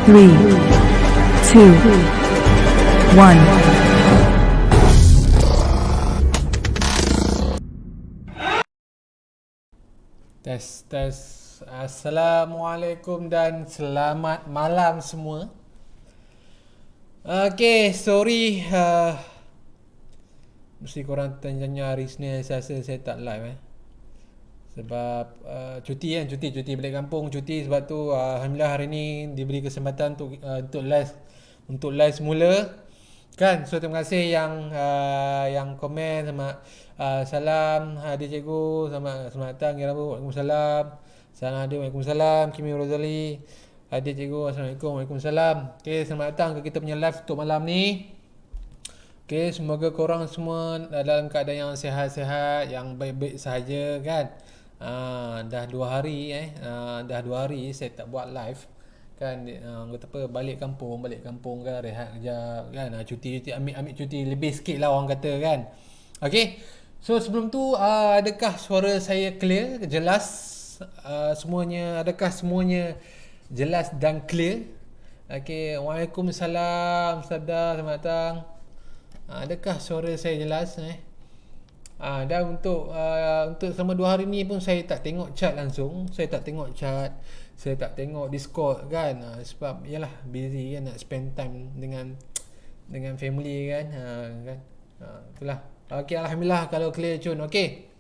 3, 2, 1. Tes. Assalamualaikum dan selamat malam semua. Okay, sorry. Mesti korang tanya hari Senin Selasa saya tak live sebab cuti kan, cuti balik kampung, cuti sebab tu alhamdulillah hari ni diberi kesempatan untuk live semula kan. So terima kasih yang komen sama salam Hadir Cikgu, selamat datang ya Rabu, Waalaikumsalam. Salam Hadir, Waalaikumsalam. Kimi Rozali, Hadir Cikgu, Assalamualaikum, Waalaikumsalam. Okay, selamat datang ke kita punya live untuk malam ni. Okay, semoga korang semua dalam keadaan yang sihat-sihat, yang baik-baik sahaja kan. Dah 2 hari dah 2 hari saya tak buat live kan. Kata apa, balik kampung kan, rehat kejap kan, cuti ambil cuti lebih sikit lah orang kata kan. Okay, so sebelum tu adakah suara saya clear, jelas semuanya? Adakah semuanya jelas dan clear? Okay, Waalaikumsalam Sabda, selamat datang. Adakah suara saya jelas dan untuk selama 2 hari ni pun saya tak tengok chat langsung, saya tak tengok Discord kan, sebab yalah busy kan, nak spend time dengan family kan, itulah. Okey, alhamdulillah kalau clear Cun. Okey,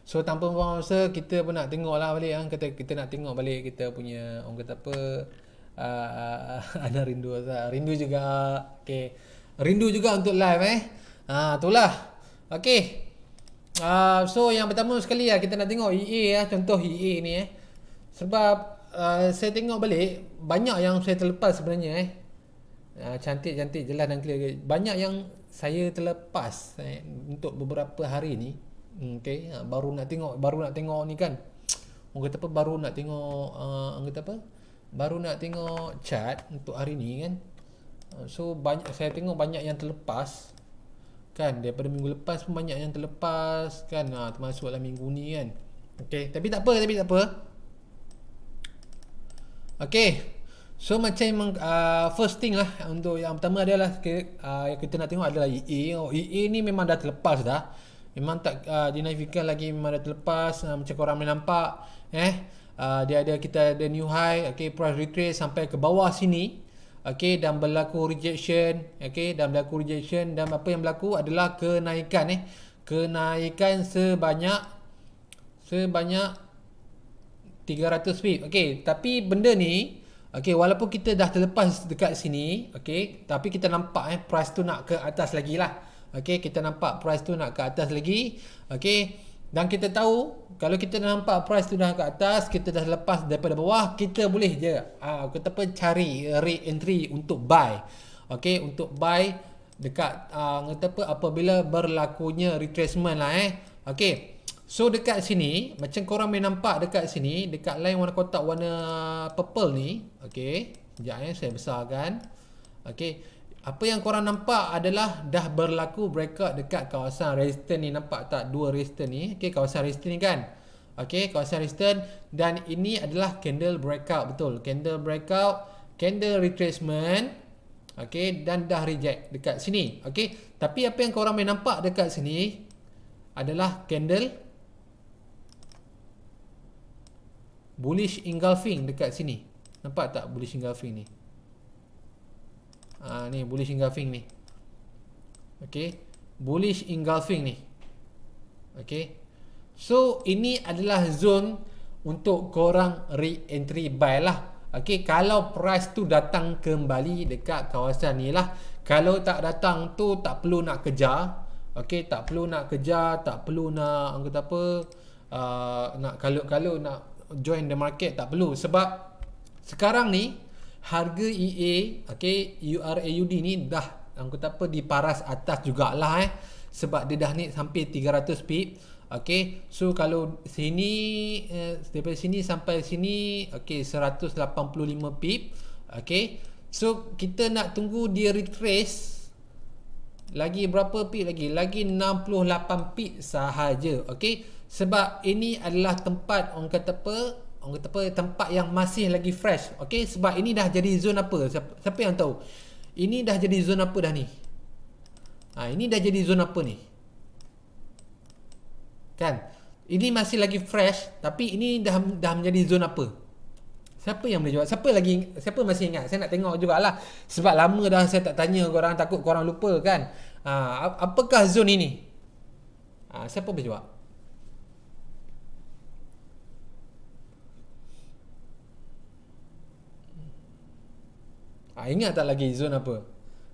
so tanpa buang masa, kita pun nak tengok lah balik kita nak tengok balik kita punya, orang kata apa, ada rindu juga. Okey, rindu juga untuk live itulah. Okey, so yang pertama sekali kita nak tengok EA contoh EA ni sebab saya tengok balik banyak yang saya terlepas sebenarnya cantik, jelas dan clear. Banyak yang saya terlepas untuk beberapa hari ni. Okey, baru nak tengok ni kan. Orang kata apa, baru nak tengok chat untuk hari ni kan. So saya tengok banyak yang terlepas kan, daripada minggu lepas pun banyak yang terlepas kan, termasuk dalam minggu ni kan. Okey, tapi tak apa. Okey, so macam first thing lah, untuk yang pertama adalah yang kita nak tengok adalah EA. EA ni memang dah terlepas dah, memang tak dinafikan lagi, memang dah terlepas. Macam korang boleh nampak kita ada new high, price retrace sampai ke bawah sini. Dan berlaku rejection, dan apa yang berlaku adalah kenaikan sebanyak 300 pip. Tapi benda ni walaupun kita dah terlepas dekat sini, tapi kita nampak price tu nak ke atas lagi lah. Kita nampak price tu nak ke atas lagi. Dan kita tahu kalau kita dah nampak price tu dah ke atas, kita dah lepas daripada bawah, kita boleh je cari re-entry untuk buy. Untuk buy dekat apabila berlakunya retracement lah So dekat sini, macam korang boleh nampak dekat sini, dekat line warna kotak warna purple ni, sekejap saya besarkan. Apa yang korang nampak adalah dah berlaku breakout dekat kawasan resistance ni. Nampak tak dua resistance ni? Kawasan resistance ni kan. Kawasan resistance, dan ini adalah candle breakout, betul. Candle breakout, candle retracement. Dan dah reject dekat sini. Tapi apa yang korang boleh nampak dekat sini adalah candle bullish engulfing dekat sini. Nampak tak bullish engulfing ni? Ni bullish engulfing ni. Bullish engulfing ni. So ini adalah zone untuk korang re-entry buy lah. Kalau price tu datang kembali dekat kawasan ni lah. Kalau tak datang tu tak perlu nak kejar. Tak perlu nak kejar, tak perlu nak nak kalau nak join the market, tak perlu. Sebab sekarang ni harga EA EURAUD ni dah di paras atas jugalah sebab dia dah naik hampir 300 pip. So kalau sini daripada sini sampai sini 185 pip. So kita nak tunggu dia retrace lagi berapa pip lagi 68 pip sahaja. Sebab ini adalah tempat orang kata apa, orang kata apa, tempat yang masih lagi fresh. Okey, sebab ini dah jadi zone apa? Siapa yang tahu? Ini dah jadi zone apa dah ni? Ini dah jadi zone apa ni? Kan? Ini masih lagi fresh, tapi ini dah menjadi zone apa? Siapa yang boleh jawab? Siapa masih ingat? Saya nak tengok jugalah. Sebab lama dah saya tak tanya korang, takut korang lupa kan. Apakah zone ini? Siapa boleh jawab? Ingat tak lagi zone apa?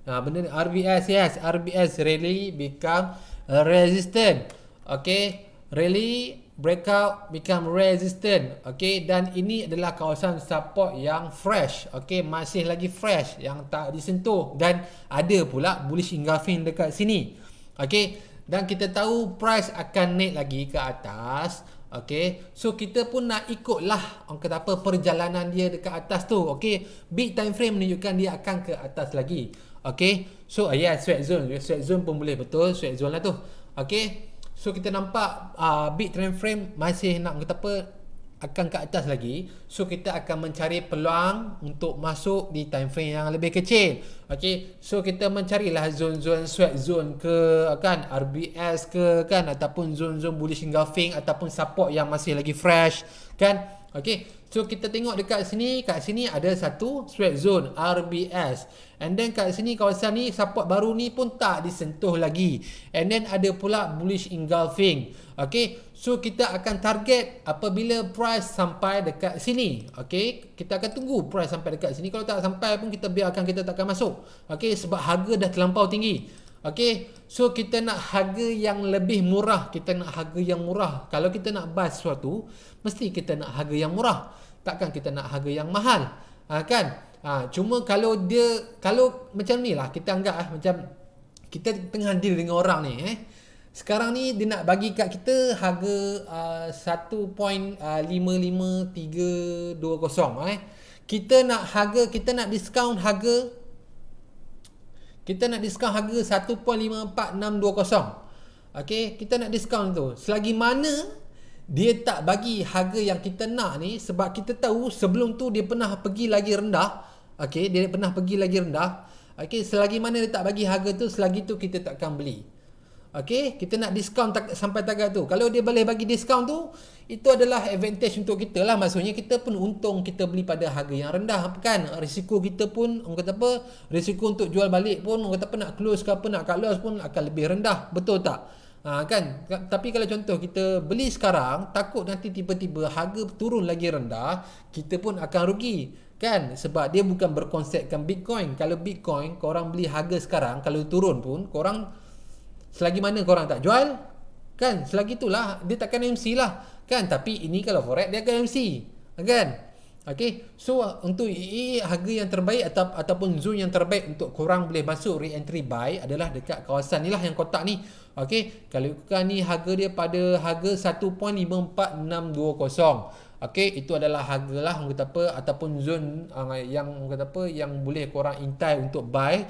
Benda ni RBS, yes. RBS really become resistant. Okay, really breakout become resistant. Okay, dan ini adalah kawasan support yang fresh. Okay, masih lagi fresh, yang tak disentuh, dan ada pula bullish engulfing dekat sini. Okay, dan kita tahu price akan naik lagi ke atas. Okay, so kita pun nak ikutlah orang kata apa, perjalanan dia dekat atas tu. Okay, big time frame menunjukkan dia akan ke atas lagi. Okay, so sweat zone pun boleh, betul, sweat zone lah tu. Okay, so kita nampak big time frame masih nak kata apa, akan ke atas lagi. So kita akan mencari peluang untuk masuk di time frame yang lebih kecil. Okay, so kita mencarilah zone-zone sweat zone ke kan, RBS ke kan, ataupun zone-zone bullish engulfing, ataupun support yang masih lagi fresh kan. Okay, so kita tengok dekat sini, kat sini ada satu sweat zone RBS, and then kat sini kawasan ni support baru ni pun tak disentuh lagi, and then ada pula bullish engulfing. Okay, so kita akan target apabila price sampai dekat sini. Okay, kita akan tunggu price sampai dekat sini. Kalau tak sampai pun kita biarkan, kita takkan masuk. Okay, sebab harga dah terlampau tinggi. Okay, so kita nak harga yang lebih murah. Kita nak harga yang murah. Kalau kita nak buy sesuatu, mesti kita nak harga yang murah. Takkan kita nak harga yang mahal. Kan? Cuma kalau macam ni lah, kita anggap macam kita tengah deal dengan orang ni. Sekarang ni dia nak bagi kat kita harga 1.55320. Kita nak diskaun harga 1.54620. Okey, kita nak diskaun tu. Selagi mana dia tak bagi harga yang kita nak ni, sebab kita tahu sebelum tu dia pernah pergi lagi rendah. Okey, dia pernah pergi lagi rendah. Okey, selagi mana dia tak bagi harga tu, selagi tu kita takkan beli. Okey, kita nak diskaun sampai target tu. Kalau dia boleh bagi diskaun tu, itu adalah advantage untuk kita lah. Maksudnya kita pun untung kita beli pada harga yang rendah kan. Risiko kita pun, orang kata apa, risiko untuk jual balik pun, orang kata apa, nak close ke apa, nak cut loss pun akan lebih rendah. Betul tak? Kan? Tapi kalau contoh kita beli sekarang, takut nanti tiba-tiba harga turun lagi rendah, kita pun akan rugi. Kan? Sebab dia bukan berkonsepkan Bitcoin. Kalau Bitcoin, korang beli harga sekarang, kalau turun pun, korang selagi mana korang tak jual, kan, selagi itulah dia takkan MC lah, kan. Tapi ini kalau forex dia akan MC, kan. Okay, so untuk harga yang terbaik ataupun zone yang terbaik untuk korang boleh masuk re-entry buy adalah dekat kawasan ni lah, yang kotak ni. Okay, kalau ikutkan ni harga dia pada harga 1.54620. Okay, itu adalah harga lah, orang kata apa, ataupun zone yang orang kata apa, yang boleh korang intai untuk buy.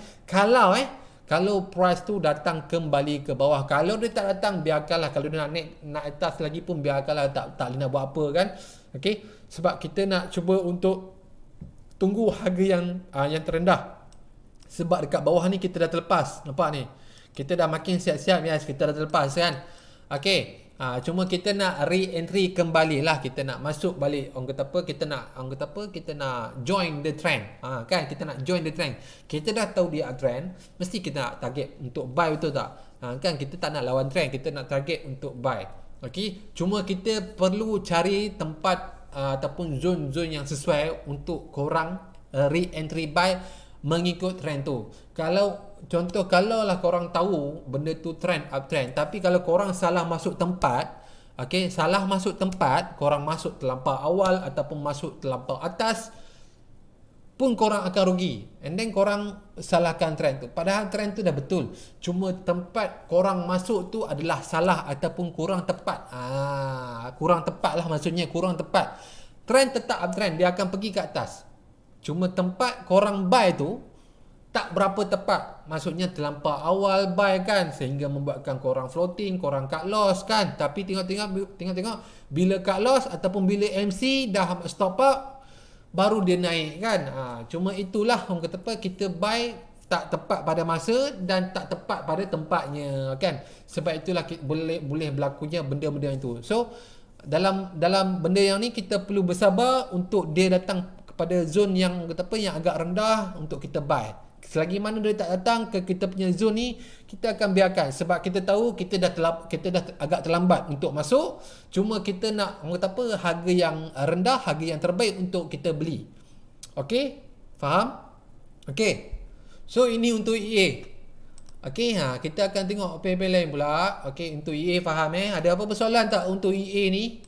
Kalau price tu datang kembali ke bawah. Kalau dia tak datang, biarkanlah. Kalau dia nak naik atas lagi pun, biarkanlah. Tak boleh nak buat apa kan. Okay, sebab kita nak cuba untuk tunggu harga yang terendah. Sebab dekat bawah ni kita dah terlepas. Nampak ni, kita dah makin siap-siap, yes, kita dah terlepas kan. Okay, cuma kita nak re-entry kembali lah. Kita nak masuk balik, orang kata apa, kita nak join the trend. Kan, kita nak join the trend. Kita dah tahu dia trend, mesti kita nak target untuk buy, betul tak? Kan, kita tak nak lawan trend, kita nak target untuk buy. Okay, cuma kita perlu cari tempat ataupun zone-zone yang sesuai untuk korang re-entry buy mengikut trend tu. Kalau lah korang tahu benda tu trend uptrend, tapi kalau korang salah masuk tempat, korang masuk terlampau awal ataupun masuk terlampau atas, pun korang akan rugi. And then korang salahkan trend tu, padahal trend tu dah betul, cuma tempat korang masuk tu adalah salah ataupun kurang tepat. Kurang tepat lah, maksudnya kurang tepat. Trend tetap uptrend, dia akan pergi ke atas, cuma tempat korang buy tu tak berapa tepat. Maksudnya terlampau awal buy kan, sehingga membuatkan korang floating, korang cut loss kan. Tapi tengok bila cut loss ataupun bila MC dah stop up, baru dia naik kan. Cuma itulah orang kata apa, kita buy tak tepat pada masa dan tak tepat pada tempatnya kan. Sebab itulah boleh berlakunya benda-benda itu. So dalam benda yang ni kita perlu bersabar untuk dia datang kepada zone yang kata apa, yang agak rendah untuk kita buy. Selagi mana dia tak datang ke kita punya zone ni, kita akan biarkan, sebab kita tahu kita dah agak terlambat untuk masuk. Cuma kita nak orang kata apa, harga yang rendah, harga yang terbaik untuk kita beli. Okey? Faham? Okey. So ini untuk EA. Okey, kita akan tengok paper lain pula. Okey, untuk EA faham Ada apa-apa soalan tak untuk EA ni?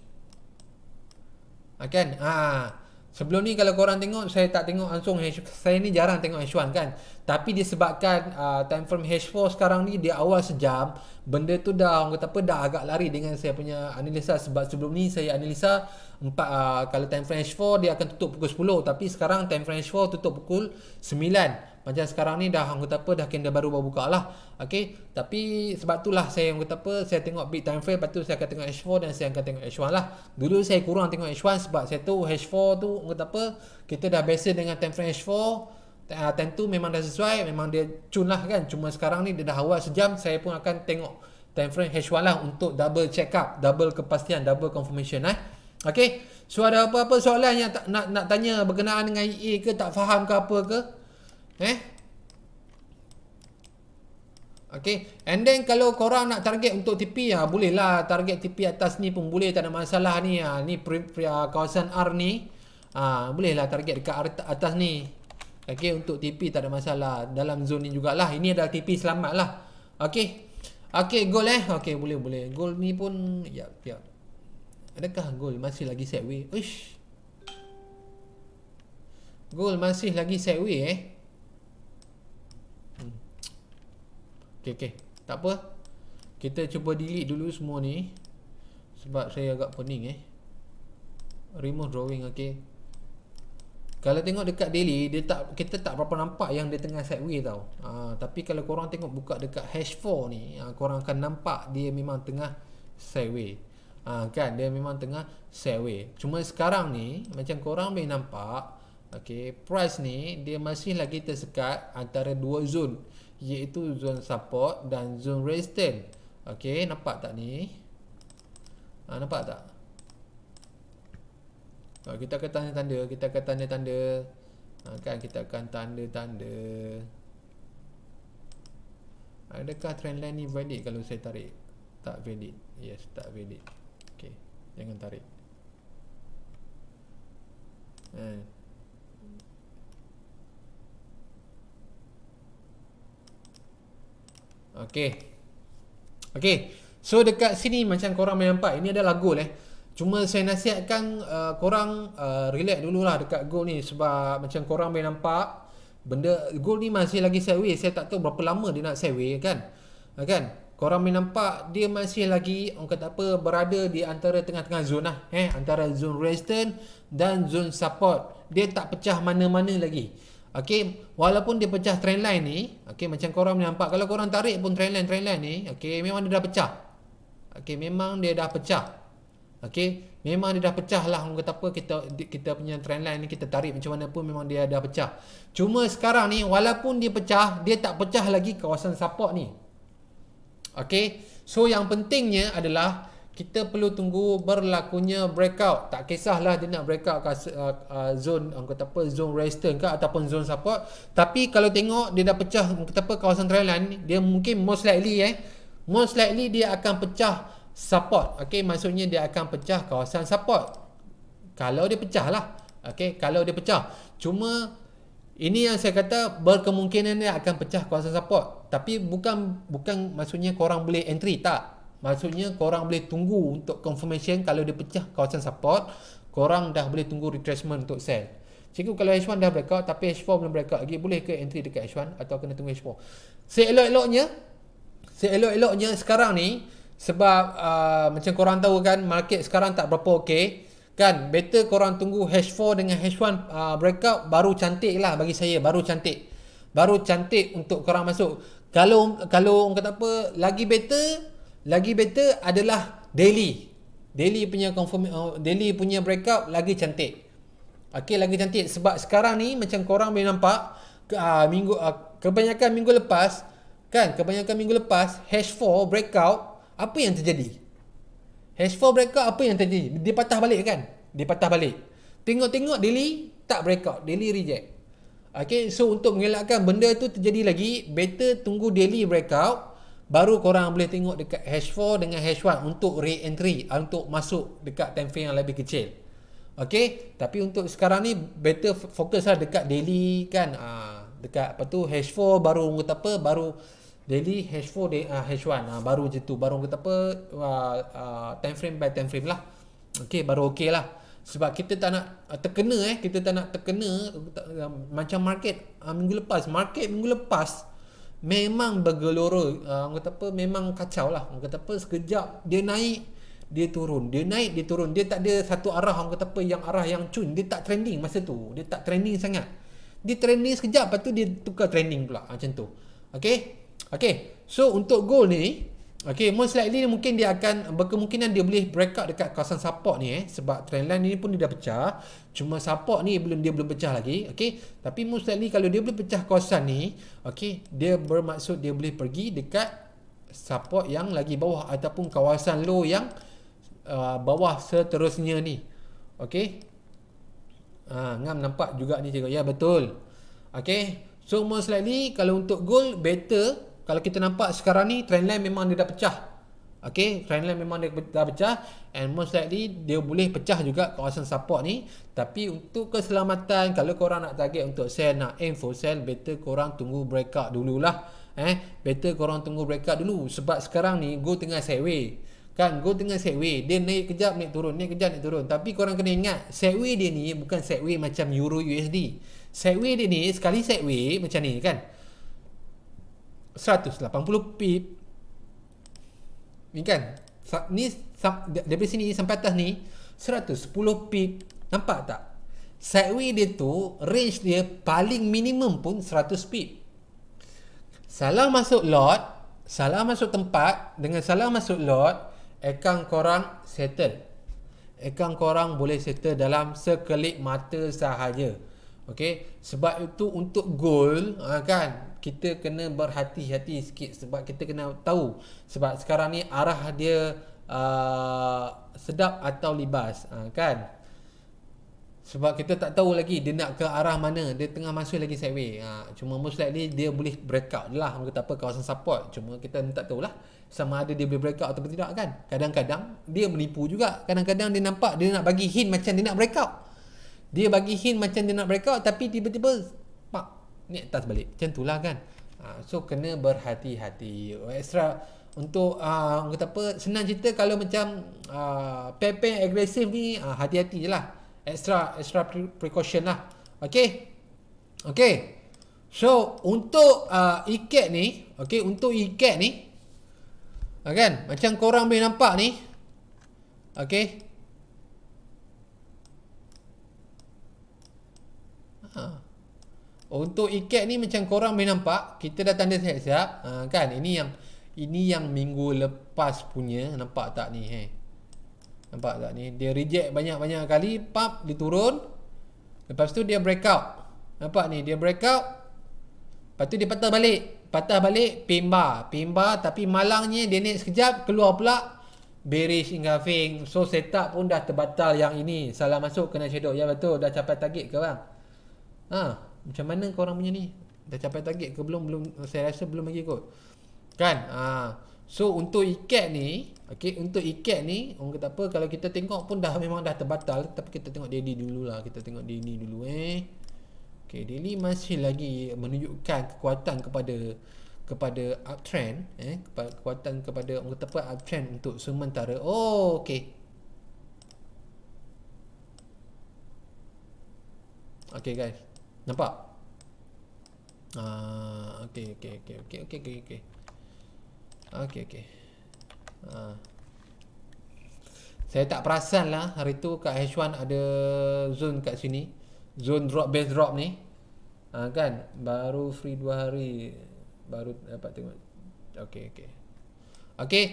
Kan? Sebelum ni kalau korang tengok, saya tak tengok langsung saya ni jarang tengok H1 kan. Tapi disebabkan time frame H4 sekarang ni dia awal sejam, benda tu dah orang kata apa, dah agak lari dengan saya punya analisa. Sebab sebelum ni saya analisa kalau time frame H4 dia akan tutup pukul 10, tapi sekarang time frame H4 tutup pukul 9. Macam sekarang ni dah orang kata apa, dah kena baru buka lah. Okey, tapi sebab itulah saya orang kata apa, saya tengok big time frame, lepas tu saya akan tengok H4 dan saya akan tengok H1 lah. Dulu saya kurang tengok H1 sebab saya tahu H4 tu orang kata apa, kita dah biasa dengan time frame H4. Time tu memang dah sesuai, memang dia cun lah kan. Cuma sekarang ni dia dah awal sejam, saya pun akan tengok time frame H1 lah untuk double check up, double kepastian, double confirmation Okey, so ada apa-apa soalan yang nak tanya berkenaan dengan EA ke, tak faham ke apa ke? Okay. And then kalau korang nak target untuk TP, boleh lah target TP atas ni pun boleh, tak ada masalah ni. Ni kawasan R ni, boleh lah target dekat atas ni. Okay, untuk TP tak ada masalah. Dalam zone ni jugalah. Ini adalah TP selamat lah. Okay. Okay, gold Okay, boleh. Gold ni pun, ya. Adakah gold masih lagi sideways? Uish. Gold masih lagi sideways Okay. Tak apa. Kita cuba delete dulu semua ni. Sebab saya agak pening Remove drawing, okay. Kalau tengok dekat daily, kita tak berapa nampak yang dia tengah sideways tau. Tapi kalau korang tengok buka dekat H4 ni, korang akan nampak dia memang tengah sideways. Kan, dia memang tengah sideways. Cuma sekarang ni, macam korang boleh nampak, okay, price ni dia masih lagi tersekat antara dua zone, iaitu zone support dan zone resistance. Okay, nampak tak ni? Nampak tak? Kita akan tanda-tanda, kan, kita akan tanda-tanda. Adakah trendline ni valid kalau saya tarik? Tak valid. Yes, tak valid. Okay, jangan tarik. Okay. So dekat sini macam korang boleh nampak, ini adalah gold Cuma saya nasihatkan korang relax dululah dekat gold ni. Sebab macam korang boleh nampak, benda gold ni masih lagi sideways. Saya tak tahu berapa lama dia nak sideways kan. Korang boleh nampak dia masih lagi orang kata apa, berada di antara tengah-tengah zone lah antara zone resistance dan zone support. Dia tak pecah mana-mana lagi. Okay, walaupun dia pecah trendline ni, okay, macam korang boleh nampak, kalau korang tarik pun trendline ni, okay, memang dia dah pecah. Okay, memang dia dah pecah. Okay, memang dia dah pecah lah. Orang kata apa, kita punya trendline ni kita tarik macam mana pun memang dia dah pecah. Cuma sekarang ni walaupun dia pecah, dia tak pecah lagi kawasan support ni. Okay, so yang pentingnya adalah kita perlu tunggu berlakunya breakout. Tak kisahlah dia nak breakout ke zone orang kata apa, zone resistance ke ataupun zone support. Tapi kalau tengok dia dah pecah orang kata apa, kawasan trendline, dia mungkin most likely dia akan pecah support. Okay, maksudnya dia akan pecah kawasan support. Kalau dia pecah lah. Okay, kalau dia pecah. Cuma ini yang saya kata berkemungkinan dia akan pecah kawasan support. Tapi bukan maksudnya korang boleh entry, tak. Maksudnya korang boleh tunggu untuk confirmation. Kalau dia pecah kawasan support, korang dah boleh tunggu retracement untuk sell. Cikgu, kalau H1 dah breakout tapi H4 belum breakout lagi, boleh ke entry dekat H1 atau kena tunggu H4? Seelok-eloknya sekarang ni, sebab macam korang tahu kan, market sekarang tak berapa okey kan. Better korang tunggu H4 dengan H1 breakout, baru cantik lah bagi saya, baru cantik. baru cantik untuk korang masuk. Kalau orang kata apa, lagi better adalah daily. Daily punya daily punya breakout lagi cantik. Okey, lagi cantik sebab sekarang ni macam korang boleh nampak kebanyakan minggu lepas H4 breakout, apa yang terjadi? H4 breakout apa yang terjadi? Dia patah balik kan? Dia patah balik. Tengok-tengok daily tak breakout, daily reject. Okay, so untuk mengelakkan benda tu terjadi lagi, better tunggu daily breakout, baru korang boleh tengok dekat H4 dengan H1 untuk re-entry, untuk masuk dekat time frame yang lebih kecil. Okay, tapi untuk sekarang ni better fokus lah dekat daily kan. Dekat apa tu H4 baru kata apa, baru daily H4 H1 baru je tu, baru kata apa time frame by time frame lah. Okay, baru okay lah. Sebab kita tak nak terkena kita tak nak terkena macam market minggu lepas memang bergelora. Orang kata apa, memang kacau lah. Orang kata apa, sekejap dia naik, dia turun, dia naik, dia turun. Dia tak ada satu arah, orang kata apa, yang arah yang cun. Dia tak trending masa tu. Dia tak trending sangat. Dia trending sekejap, lepas tu dia tukar trending pula. Macam tu. Okay. So untuk gold ni, okay, most likely mungkin dia akan berkemungkinan dia boleh breakout dekat kawasan support ni sebab trendline ni pun dia dah pecah. Cuma support ni dia belum pecah lagi. Okay, tapi most likely kalau dia boleh pecah kawasan ni, okay, dia bermaksud dia boleh pergi dekat support yang lagi bawah ataupun kawasan low yang bawah seterusnya ni. Okay, ngam nampak juga ni cikgu. Ya, betul. Okay, so most likely kalau untuk gold better. Kalau kita nampak sekarang ni trendline memang dia dah pecah. Okay, trendline memang dia dah pecah, and most likely dia boleh pecah juga kawasan support ni. Tapi untuk keselamatan, kalau korang nak target untuk sell, nak aim for sell, better korang tunggu breakout dululah. Better korang tunggu breakout dulu. Sebab sekarang ni go tengah sideway. Kan, go tengah sideway. Dia naik kejap, naik turun, naik kejap, naik turun. Tapi korang kena ingat, sideway dia ni bukan sideway macam Euro USD. Sideway dia ni, sekali sideway macam ni kan, 180 pip ni kan, ni dari sini sampai atas ni 110 pip. Nampak tak? Sideway dia tu range dia paling minimum pun 100 pip. Salah masuk lot, salah masuk tempat, dengan salah masuk lot, account korang settle. Account korang boleh settle dalam sekelip mata sahaja. Okay, sebab itu untuk gold kan, kita kena berhati-hati sikit. Sebab kita kena tahu, sebab sekarang ni arah dia sedap atau libas kan. Sebab kita tak tahu lagi dia nak ke arah mana. Dia tengah masuk lagi sideway. Cuma most likely dia boleh breakout lah, orang kata apa, kawasan support. Cuma kita tak tahulah sama ada dia boleh breakout atau tidak kan. Kadang-kadang dia menipu juga. Kadang-kadang dia nampak dia nak bagi hint macam dia nak breakout. Dia bagi hint macam dia nak breakout, tapi tiba-tiba pak, ni atas balik. Macam itulah kan. So kena berhati-hati. Extra untuk orang kata apa, senang cerita kalau macam pair agresif ni, hati-hati je lah. Extra precaution lah. Okay. So untuk ikat ni, okay, untuk ikat ni, kan, macam korang boleh nampak ni, okay. Untuk ikat ni macam korang boleh nampak, kita dah tanda siap-siap kan. Ini yang minggu lepas punya. Nampak tak ni? Nampak tak ni? Dia reject banyak-banyak kali, pap, dia turun. Lepas tu dia breakout. Nampak ni, dia breakout. Lepas tu dia patah balik pimba, tapi malangnya dia naik sekejap, keluar pula bearish engulfing. So setup pun dah terbatal. Yang ini salah masuk, kena shadow. Ya betul, dah capai target ke bang? Macam mana korang punya ni? Dah capai target ke belum? Saya rasa belum lagi kot. Kan? So untuk ikat ni, okay, untuk ikat ni, orang kata apa, kalau kita tengok pun memang dah terbatal. Tapi kita tengok daily dululah. Kita tengok daily dulu okay, daily masih lagi menunjukkan kekuatan kepada uptrend, kekuatan kepada orang kata apa, uptrend untuk sementara. Okay. Okay guys, nampak? Okay. Saya tak perasan lah hari tu kat H1 ada zone kat sini, zone drop, base drop ni. Kan baru free 2 hari baru dapat tengok. Okey. Okey.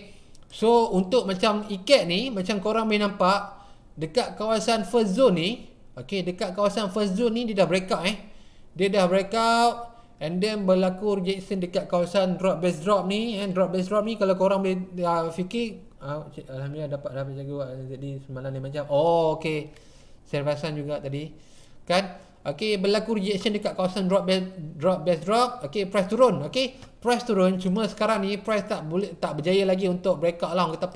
So untuk macam ikat ni, macam korang boleh nampak dekat kawasan first zone ni, okey, dekat kawasan first zone ni dia dah breakout Dia dah breakout and then berlaku rejection dekat kawasan drop base drop ni. Drop base drop ni kalau korang boleh fikir alhamdulillah dapat jaga jadi semalam ni macam okey. Saya perasan juga tadi. Kan? Okey, berlaku rejection dekat kawasan drop base drop. Okey, price turun. Okey, price turun, cuma sekarang ni price tak berjaya lagi untuk breakout lah. Orang kata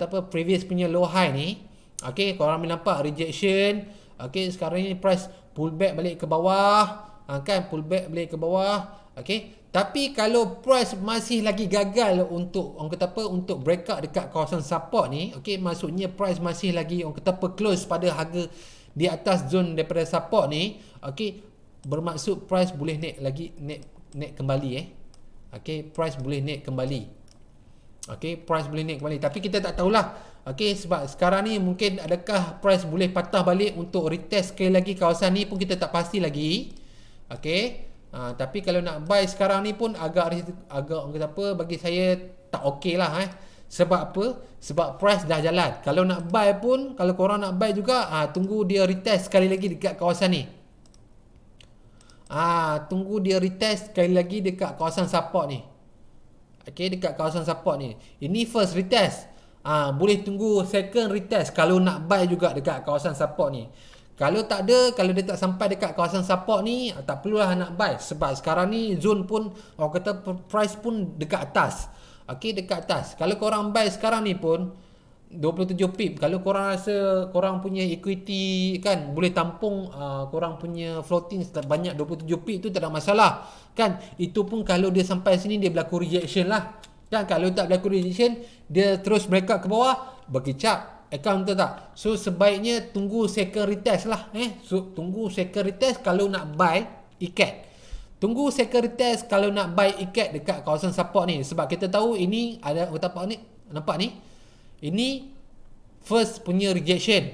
apa previous punya low high ni. Okey, korang boleh nampak rejection. Okey, sekarang ni price pullback balik ke bawah. Kan pullback balik ke bawah. Okey, tapi kalau price masih lagi gagal untuk orang kata apa untuk breakout dekat kawasan support ni, okey, maksudnya price masih lagi orang kata apa close pada harga di atas zone daripada support ni, okey, bermaksud price boleh naik kembali okey, price boleh naik kembali. Okey, price boleh naik kembali, tapi kita tak tahulah. Okey, sebab sekarang ni mungkin adakah price boleh patah balik untuk retest sekali lagi kawasan ni pun kita tak pasti lagi. Okey. Tapi kalau nak buy sekarang ni pun agak orang kata apa, bagi saya tak okey lah Sebab apa? Sebab price dah jalan. Kalau nak buy pun, kalau korang nak buy juga, tunggu dia retest sekali lagi dekat kawasan ni. Tunggu dia retest sekali lagi dekat kawasan support ni. Okey, dekat kawasan support ni. Ini first retest. Boleh tunggu second retest kalau nak buy juga dekat kawasan support ni. Kalau tak ada, kalau dia tak sampai dekat kawasan support ni, tak perlulah nak buy. Sebab sekarang ni zone pun, orang kata price pun dekat atas. Okey, dekat atas. Kalau korang buy sekarang ni pun 27 pip. Kalau korang rasa korang punya equity kan boleh tampung korang punya floating banyak 27 pip tu tak ada masalah. Kan? Itu pun kalau dia sampai sini dia berlaku rejection lah. Kan kalau tak berlaku rejection, dia terus breakout ke bawah, berkicap account tu tak. So sebaiknya tunggu second retest lah So tunggu second retest kalau nak buy ikat. Tunggu second retest kalau nak buy ikat dekat kawasan support ni. Sebab kita tahu ini ada apa ni? Nampak ni? Ini first punya rejection.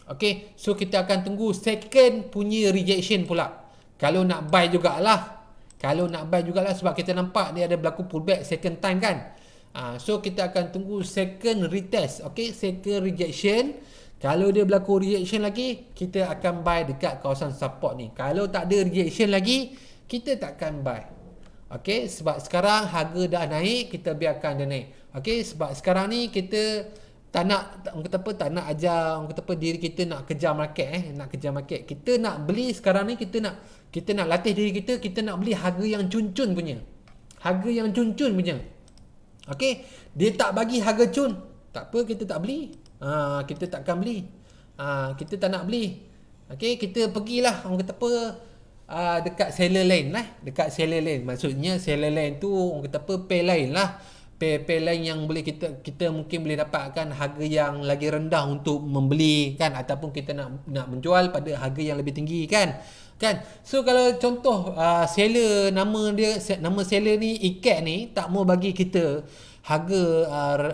Okay, so kita akan tunggu second punya rejection pula. Kalau nak buy jugalah. Sebab kita nampak dia ada berlaku pullback second time kan. So kita akan tunggu second retest. Okay, second rejection. Kalau dia berlaku rejection lagi, kita akan buy dekat kawasan support ni. Kalau tak ada rejection lagi, kita takkan buy. Okey, sebab sekarang harga dah naik, kita biarkan dia naik. Okey, sebab sekarang ni kita tak nak tak nak ajar diri kita nak kejar market nak kejar market. Kita nak beli sekarang ni, kita nak latih diri kita nak beli harga yang cun-cun punya. Okey, dia tak bagi harga cun, tak apa, kita tak beli. Kita takkan beli. Kita tak nak beli. Okey, kita pergilah orang kata apa dekat seller lane lah. Dekat seller lane. Maksudnya seller lane tu orang kata apa, pay line lah. Pay line yang boleh kita mungkin boleh dapatkan harga yang lagi rendah untuk membeli kan, ataupun kita nak menjual pada harga yang lebih tinggi kan. So kalau contoh seller nama seller ni ikat ni tak mau bagi kita harga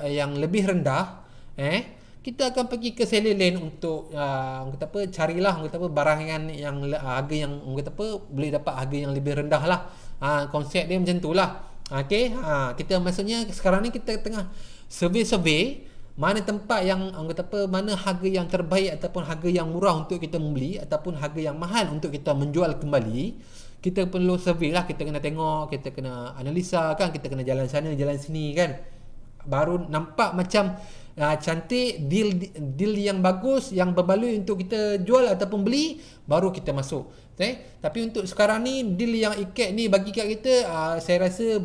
yang lebih rendah, kita akan pergi ke seller lane untuk orang kata apa, carilah orang kata apa barang yang harga yang orang kata apa boleh dapat harga yang lebih rendah lah. Konsep dia macam tu lah. Okey, kita maksudnya sekarang ni kita tengah survey mana tempat yang orang kata apa, mana harga yang terbaik ataupun harga yang murah untuk kita membeli ataupun harga yang mahal untuk kita menjual kembali. Kita perlu survey lah, kita kena tengok, kita kena analisa kan, kita kena jalan sana jalan sini kan, baru nampak macam cantik deal yang bagus yang berbaloi untuk kita jual ataupun beli, baru kita masuk. Tapi untuk sekarang ni deal yang ikat ni bagi kat kita saya rasa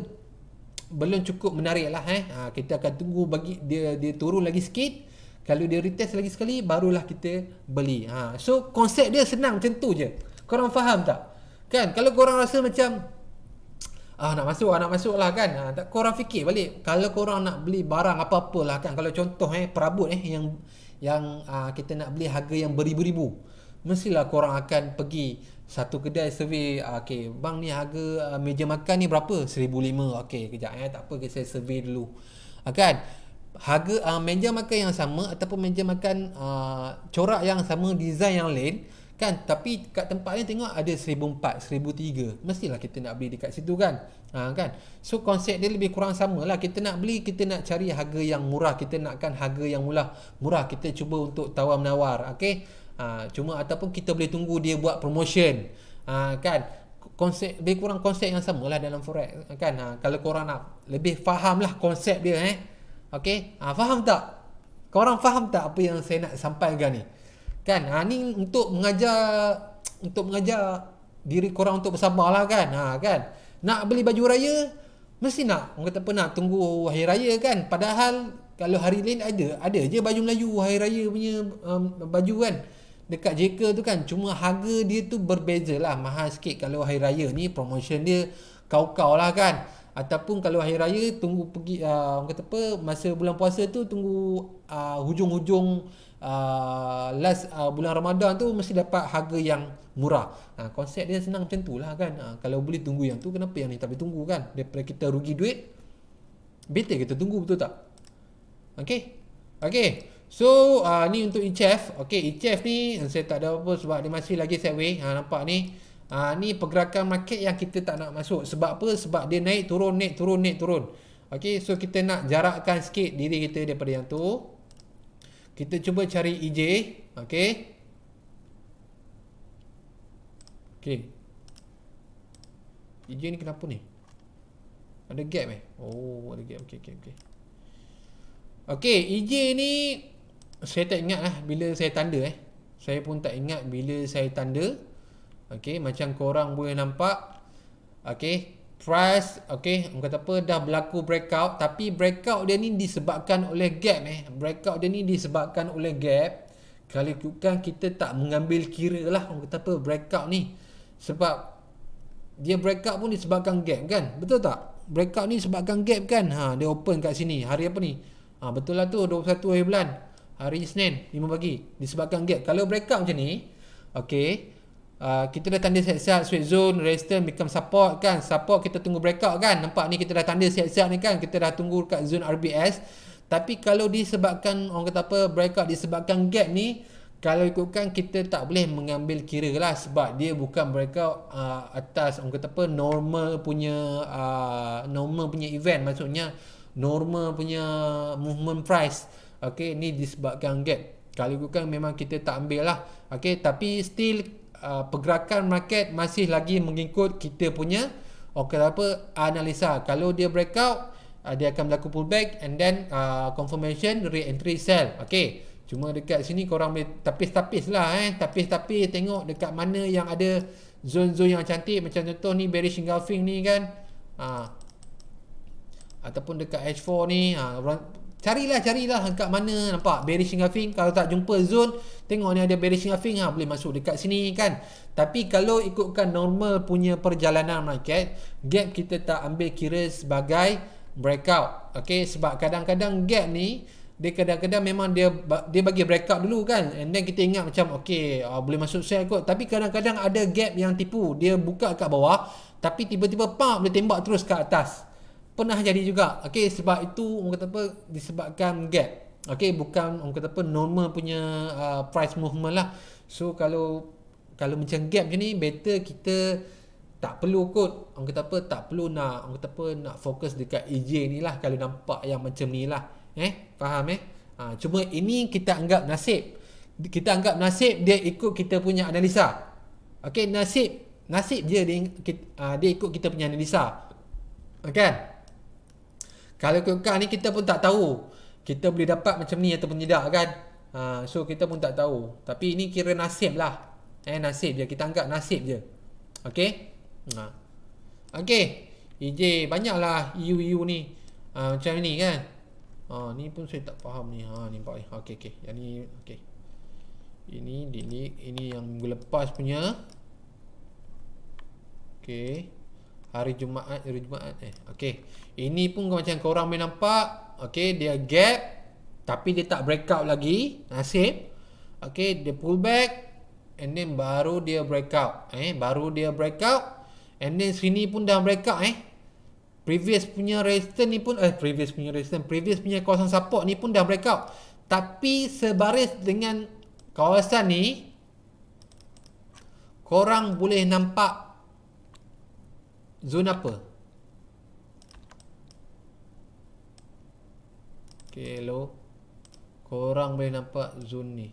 belum cukup menarik lah. Kita akan tunggu bagi dia turun lagi sikit. Kalau dia retest lagi sekali, barulah kita beli. So konsep dia senang macam tu je. Korang faham tak? Kan kalau korang rasa macam nak masuk lah kan, tak, korang fikir balik. Kalau korang nak beli barang apa-apalah kan, kalau contoh perabot yang kita nak beli harga yang beribu-ribu, mestilah korang akan pergi satu kedai survey. Okay, bang ni harga meja makan ni berapa? 1,500. Okay, kejap tak apa, saya survey dulu. Kan harga meja makan yang sama ataupun meja makan corak yang sama, design yang lain, kan. Tapi kat tempat ni tengok ada 1,400, 1,300, mestilah kita nak beli dekat situ kan. Kan. So konsep dia lebih kurang sama lah. Kita nak beli, kita nak cari harga yang murah, kita nakkan harga yang murah, kita cuba untuk tawar menawar. Okey. Cuma ataupun kita boleh tunggu dia buat promotion. Kan. Konsep lebih kurang konsep yang sama lah dalam forex kan. Kalau korang nak lebih faham lah konsep dia okey. Faham tak? Korang faham tak apa yang saya nak sampaikan ni? Kan. Ni untuk mengajar diri korang untuk bersabar lah kan. Kan. Nak beli baju raya, mesti nak, orang kata apa, nak tunggu hari raya kan. Padahal kalau hari lain ada je baju Melayu hari raya punya baju kan, dekat JK tu kan. Cuma harga dia tu berbeza lah, mahal sikit kalau hari raya ni. Promotion dia kau-kau lah kan. Ataupun kalau hari raya tunggu pergi orang kata apa, masa bulan puasa tu tunggu hujung-hujung last bulan Ramadan tu, mesti dapat harga yang murah. Konsep dia senang macam tu lah kan. Kalau boleh tunggu yang tu, kenapa yang ni tak boleh tunggu kan? Daripada kita rugi duit, better kita tunggu, betul tak? Okay. So ni untuk ETF. Okay, ETF ni saya tak ada apa sebab dia masih lagi sideways. Nampak ni. Ni pergerakan market yang kita tak nak masuk. Sebab apa? Sebab dia naik turun. Okay, so kita nak jarakkan sikit diri kita daripada yang tu. Kita cuba cari EJ. Okay. EJ ni kenapa ni? Ada gap Oh, ada gap. Okay, EJ ni saya tak ingat lah bila saya tanda Saya pun tak ingat bila saya tanda. Okay, macam korang boleh nampak. Okay, price, okay, orang kata apa, dah berlaku breakout. Tapi breakout dia ni disebabkan oleh gap Breakout dia ni disebabkan oleh gap. Kalau bukan kita tak mengambil kira lah, orang kata apa, breakout ni. Sebab dia breakout pun disebabkan gap kan. Betul tak? Breakout ni disebabkan gap kan. Dia open kat sini. Hari apa ni? Betul lah tu, 21 hari bulan. Hari Isnin 5 pagi. Disebabkan gap. Kalau breakout macam ni, okay, kita dah tanda siap-siap sweet zone, resistance become support kan. Support kita tunggu breakout kan. Nampak ni kita dah tanda siap-siap ni kan. Kita dah tunggu kat zone RBS. Tapi kalau disebabkan, orang kata apa, breakout disebabkan gap ni, kalau ikutkan kita tak boleh mengambil kira lah. Sebab dia bukan breakout atas, orang kata apa, normal punya event. Maksudnya normal punya movement price. Okay, ni disebabkan gap. Kalau ikutkan memang kita tak ambil lah. Okay, tapi still pergerakan market masih lagi mengikut kita punya, orang kata apa, analisa. Kalau dia breakout, dia akan berlaku pullback and then confirmation re-entry sell. Okay, cuma dekat sini korang boleh tapis-tapis lah tapis-tapis, tengok dekat mana yang ada zone-zone yang cantik. Macam contoh ni bearish engulfing ni kan. Ataupun dekat H4 ni, carilah dekat mana nampak bearish engulfing. Kalau tak jumpa zone, tengok ni ada bearish engulfing, boleh masuk dekat sini kan. Tapi kalau ikutkan normal punya perjalanan market, gap kita tak ambil kira sebagai breakout. Okay, sebab kadang-kadang gap ni dia kadang-kadang memang dia bagi breakout dulu kan, and then kita ingat macam okay, boleh masuk sell kot. Tapi kadang-kadang ada gap yang tipu, dia buka kat bawah tapi tiba-tiba boleh tembak terus ke atas. Pernah jadi juga. Okay, sebab itu orang kata apa, disebabkan gap. Okay, bukan orang kata apa normal punya price movement lah. So kalau macam gap macam ni, better kita tak perlu kot, orang kata apa, tak perlu nak, orang kata apa, nak fokus dekat EJ ni lah. Kalau nampak yang macam ni lah. Faham cuma ini kita anggap nasib. Kita anggap nasib dia ikut kita punya analisa. Okay, nasib je dia ikut kita punya analisa. Kan? Kalau ikutkan ni kita pun tak tahu kita boleh dapat macam ni ataupun tidak kan. So kita pun tak tahu. Tapi ini kira nasib lah. Nasib je, kita anggap nasib je. Okay. Okay, EJ banyaklah EU ni macam ni kan. Ni pun saya tak faham ni. Ni nampak ni. Okay. Yang ni okay. Ini delete, ini yang minggu lepas punya. Okay. Hari Jumaat. Okay. Ini pun macam korang boleh nampak. Okay, dia gap tapi dia tak breakout lagi. Nasib. Okay, dia pull back and then baru dia breakout. And then sini pun dah breakout. Previous punya resistance ni pun previous punya kawasan support ni pun dah breakout. Tapi sebaris dengan kawasan ni, korang boleh nampak zone apa? Okay, hello. Korang boleh nampak zone ni.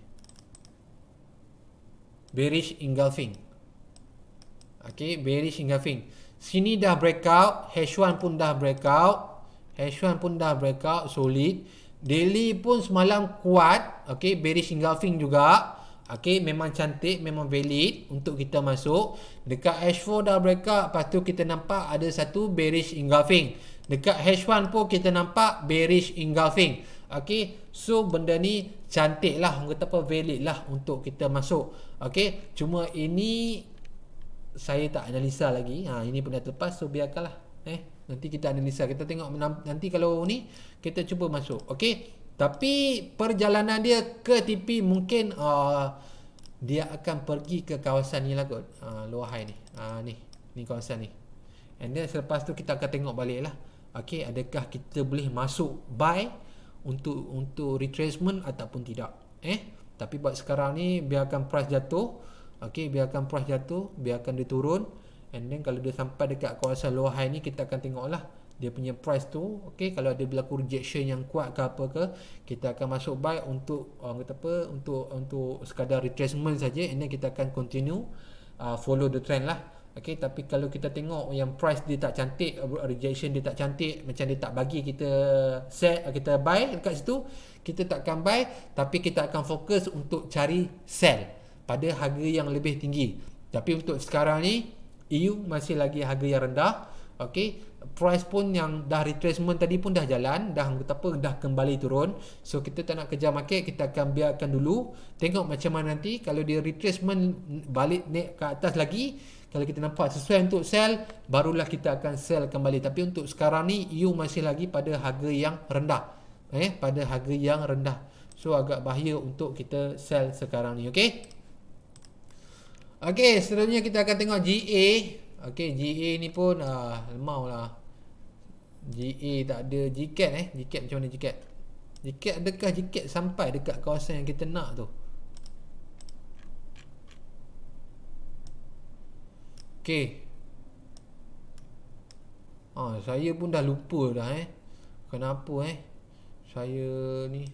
Bearish engulfing. Okay, bearish engulfing. Sini dah breakout, H1 pun dah breakout. H1 pun dah breakout, solid. Daily pun semalam kuat. Okay, bearish engulfing juga. Okay, memang cantik, memang valid untuk kita masuk. Dekat H4 dah breakout, lepas tu kita nampak ada satu bearish engulfing. Dekat H1 pun kita nampak bearish engulfing. Okay, so benda ni cantik lah, orang kata apa, valid lah untuk kita masuk. Okay, cuma ini saya tak analisa lagi. Ini pun dah terlepas, so biarkanlah. Nanti kita analisa, kita tengok nanti kalau ni kita cuba masuk. Okay, tapi perjalanan dia ke TP mungkin dia akan pergi ke kawasan ni lah kot, lower high ni. Ni kawasan ni. And then selepas tu kita akan tengok balik lah. Okay, adakah kita boleh masuk buy untuk retracement ataupun tidak. Tapi buat sekarang ni biarkan price jatuh. Okay, biarkan price jatuh, biarkan dia turun. And then kalau dia sampai dekat kawasan lower high ni, kita akan tengok lah dia punya price tu. Okay, kalau ada berlaku rejection yang kuat ke apa ke, kita akan masuk buy untuk kata apa, untuk sekadar retracement saja. And then kita akan continue follow the trend lah. Okay, tapi kalau kita tengok yang price dia tak cantik, rejection dia tak cantik, macam dia tak bagi kita set, kita buy dekat situ, kita takkan buy, tapi kita akan fokus untuk cari sell pada harga yang lebih tinggi. Tapi untuk sekarang ni EU masih lagi harga yang rendah. Okay, price pun yang dah retracement tadi pun dah jalan, dah kembali turun. So kita tak nak kejar market, kita akan biarkan dulu, tengok macam mana nanti. Kalau dia retracement balik naik ke atas lagi, kalau kita nampak sesuai untuk sell, barulah kita akan sell kembali. Tapi untuk sekarang ni EU masih lagi pada harga yang rendah, pada harga yang rendah. So agak bahaya untuk kita sell sekarang ni. Okay, seterusnya kita akan tengok GA. Okay, GA ni pun lemah lah. GA tak ada GCAT. GCAT macam mana GCAT? GCAT adakah GCAT sampai dekat kawasan yang kita nak tu? Okay, saya pun dah lupa dah. Kenapa saya ni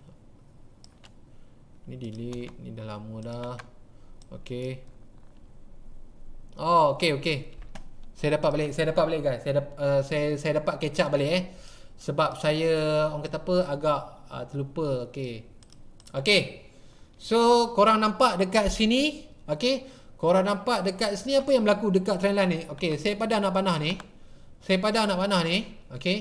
delete, ni dah lama dah. Okay. Okay. Saya dapat balik guys. Saya dapat catch up balik sebab saya orang kata apa, agak terlupa. Okay. So korang nampak dekat sini, korang nampak dekat sini apa yang berlaku dekat trendline ni. Okay, saya padam anak panah ni. Okay,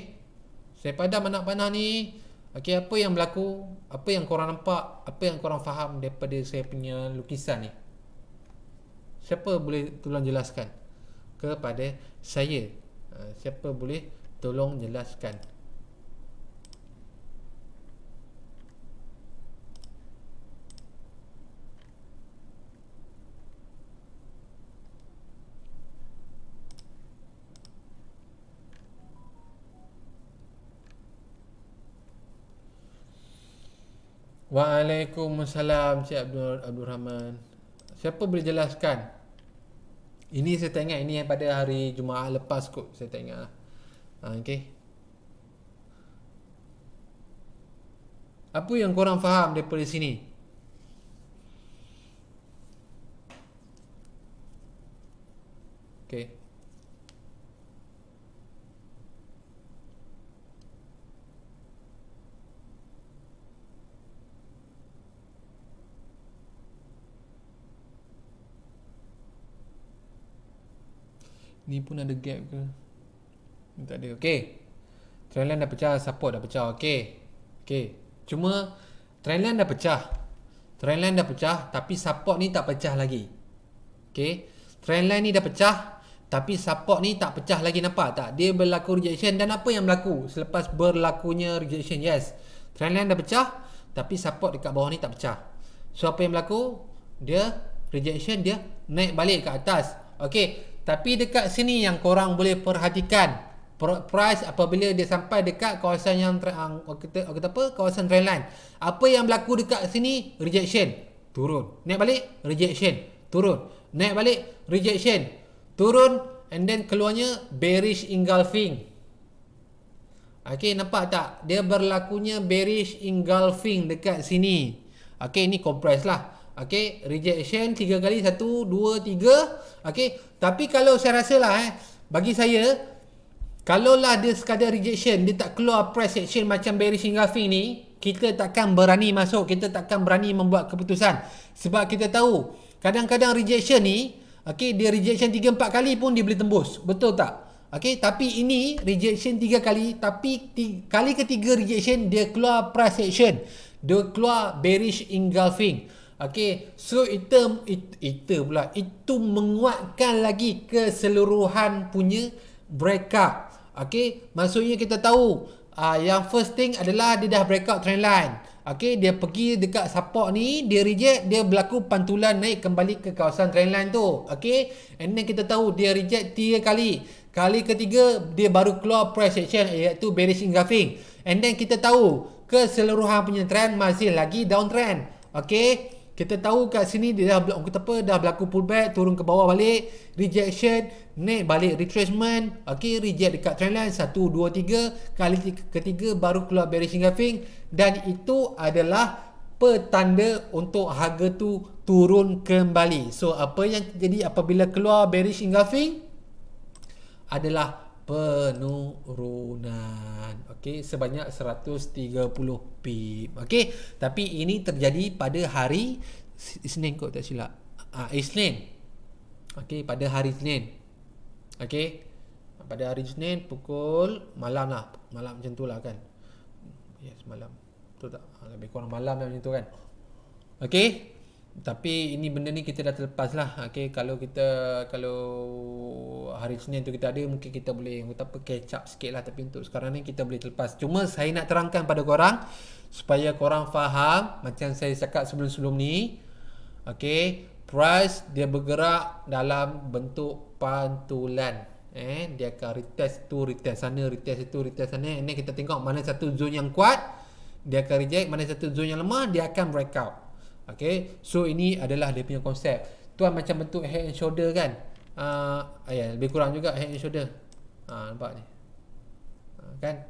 saya padam anak panah ni. Okay, apa yang berlaku, apa yang korang nampak, apa yang korang faham daripada saya punya lukisan ni? Siapa boleh tolong jelaskan kepada saya? Siapa boleh tolong jelaskan? Waalaikumsalam Cik Abdul Rahman. Siapa boleh jelaskan? Ini saya tak ingat, ini yang pada hari Jumaat lepas kot, saya tak ingat lah. Okay. Apa yang korang faham daripada sini? Okay. Ni pun ada gap ke? Tak ada. Okay, trendline dah pecah, support dah pecah. Okay. Cuma trendline dah pecah, tapi support ni tak pecah lagi. Okay, trendline ni dah pecah, tapi support ni tak pecah lagi. Nampak tak? Dia berlaku rejection. Dan apa yang berlaku selepas berlakunya rejection? Yes, trendline dah pecah, tapi support dekat bawah ni tak pecah. So apa yang berlaku? Dia rejection, dia naik balik ke atas. Okay, tapi dekat sini yang korang boleh perhatikan, price apabila dia sampai dekat kawasan yang kita apa, kawasan trendline, apa yang berlaku dekat sini? Rejection, turun, naik balik, rejection, turun. Naik balik, rejection, turun, and then keluarnya bearish engulfing. Nampak tak? Dia berlakunya bearish engulfing dekat sini. Ni compress lah. Rejection 3 kali, 1, 2, 3. Tapi kalau saya rasa lah bagi saya, kalaulah dia sekadar rejection, dia tak keluar price action macam bearish engulfing ni, kita takkan berani masuk, kita takkan berani membuat keputusan. Sebab kita tahu, kadang-kadang rejection ni, dia rejection 3-4 kali pun dia boleh tembus. Betul tak? Tapi ini rejection 3 kali, tapi kali ketiga rejection, dia keluar price action. Dia keluar bearish engulfing. So itu menguatkan lagi keseluruhan punya breakout. Maksudnya kita tahu yang first thing adalah dia dah breakout trend line. Dia pergi dekat support ni, dia reject, dia berlaku pantulan naik kembali ke kawasan trend line tu. And then kita tahu dia reject 3 kali. Kali ketiga dia baru keluar price action, iaitu bearish engulfing. And then kita tahu keseluruhan punya trend masih lagi downtrend. Kita tahu kat sini dia dah berlaku pullback, turun ke bawah balik, rejection, naik balik retracement, reject dekat trendline 1 2 3, kali ketiga baru keluar bearish engulfing, dan itu adalah petanda untuk harga tu turun kembali. So apa yang terjadi apabila keluar bearish engulfing adalah penurunan sebanyak 130 pip. Tapi ini terjadi pada hari Isnin kot tak silap. Isnin. Pada hari Isnin. Pada hari Isnin pukul malam lah. Malam macam tu lah kan. Yes, malam. Betul tak? Lebih kurang malam macam tu kan. Tapi ini benda ni kita dah terlepas lah. Kalau hari Senin tu kita ada, mungkin kita boleh catch up sikit lah. Tapi untuk sekarang ni kita boleh terlepas. Cuma saya nak terangkan pada korang supaya korang faham, macam saya cakap sebelum-sebelum ni, price dia bergerak dalam bentuk pantulan. Dia akan retest tu, retest sana, retest itu, retest sana. Ini kita tengok mana satu zone yang kuat, dia akan reject. Mana satu zone yang lemah, dia akan breakout. So ini adalah dia punya konsep. Tuan macam bentuk head and shoulder kan. Lebih kurang juga head and shoulder. Nampak ni. Kan?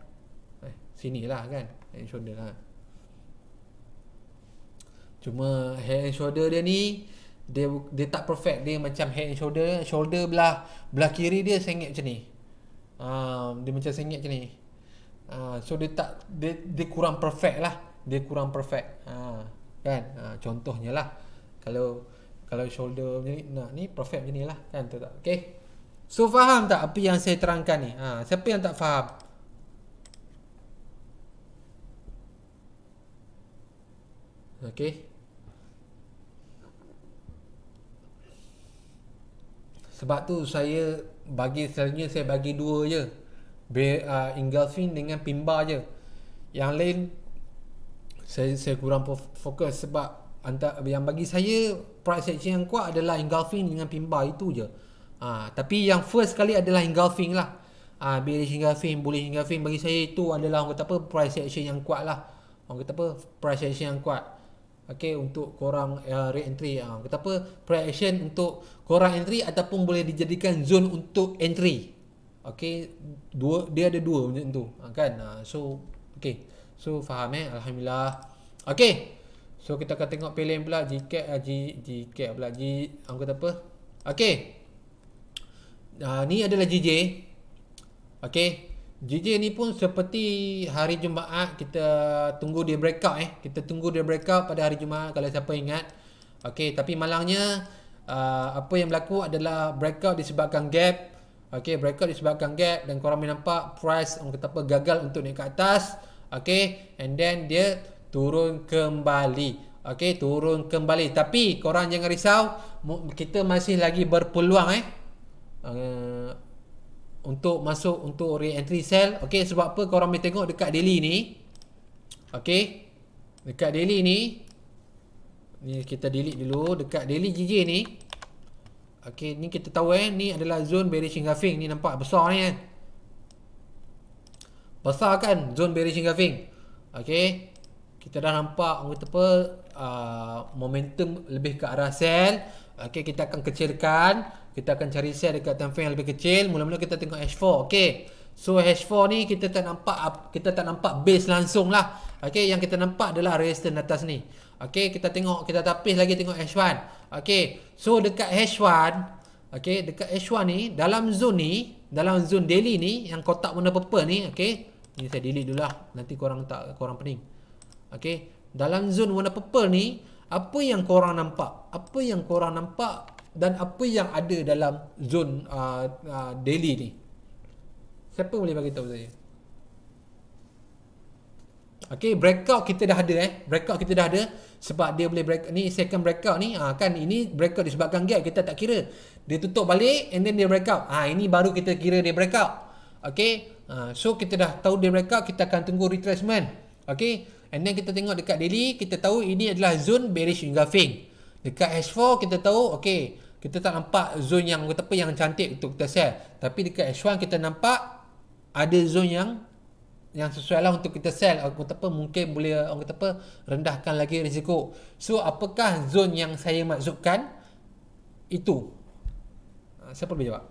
Sini lah kan, head and shoulder lah. Cuma head and shoulder dia ni, dia tak perfect. Dia macam head and shoulder, shoulder belah kiri dia sengit macam ni. Dia macam sengit macam ni. So dia kurang perfect lah. Dia kurang perfect. Kan? Contohnya lah, kalau shoulder ni perfect macam ni lah kan, betul tak? So faham tak apa yang saya terangkan ni? Siapa yang tak faham? Sebab tu selalunya saya bagi dua je, engulfing dengan pin bar je. Yang lain saya kurang fokus, sebab yang bagi saya price action yang kuat adalah engulfing dengan pin bar, itu je. Tapi yang first kali adalah engulfing lah. Bearish engulfing, bullish engulfing, bagi saya itu adalah price action yang kuat lah. Price action yang kuat. Untuk korang re-entry. Price action untuk korang entry ataupun boleh dijadikan zone untuk entry. Dia ada dua macam tu kan. So faham Alhamdulillah. So kita akan tengok pilihan pula GCAP pula ni adalah GJ. GJ ni pun seperti hari Jumaat, kita tunggu dia breakout kita tunggu dia breakout pada hari Jumaat kalau siapa ingat. Tapi malangnya apa yang berlaku adalah breakout disebabkan gap. Breakout disebabkan gap, dan korang boleh nampak price gagal untuk naik ke atas. And then dia turun kembali. Turun kembali. Tapi korang jangan risau, kita masih lagi berpeluang untuk masuk untuk re-entry sell. Sebab apa? Korang boleh tengok dekat daily ni. Dekat daily ni kita delete dulu. Dekat daily GJ ni, ni kita tahu ni adalah zone bearish engulfing. Ni nampak besar ni kan. Besar kan zone bearish engulfing. Kita dah nampak momentum lebih ke arah sell. Okey, kita akan kecilkan. Kita akan cari sel dekat time frame yang lebih kecil. Mula-mula kita tengok H4. Okey. So H4 ni kita tak nampak base langsung lah. Okey, yang kita nampak adalah resistance atas ni. Okey, kita tapis lagi tengok H1. Okey. So dekat H1, okey, dekat H1 ni dalam zone daily ni yang kotak warna purple ni, okey. Ni saya delete dulu lah. Nanti korang pening. Okey. Dalam zone warna purple ni, apa yang korang nampak? Apa yang korang nampak dan apa yang ada dalam zone daily ni? Siapa boleh bagi tahu saya? Okey, breakout kita dah ada Breakout kita dah ada sebab dia boleh break ni second breakout ni. Kan ini breakout disebabkan gap, kita tak kira. Dia tutup balik and then dia breakout. Ini baru kita kira dia breakout. Okey. So kita dah tahu dia breakout, kita akan tunggu retracement. Okey. And then kita tengok dekat daily, kita tahu ini adalah zone bearish engulfing. Dekat H4 kita tahu, okey, kita tak nampak zone yang cantik untuk kita sell. Tapi dekat H1 kita nampak ada zone yang sesuai lah untuk kita sell. Mungkin boleh rendahkan lagi risiko. So apakah zone yang saya maksudkan itu? Siapa boleh jawab?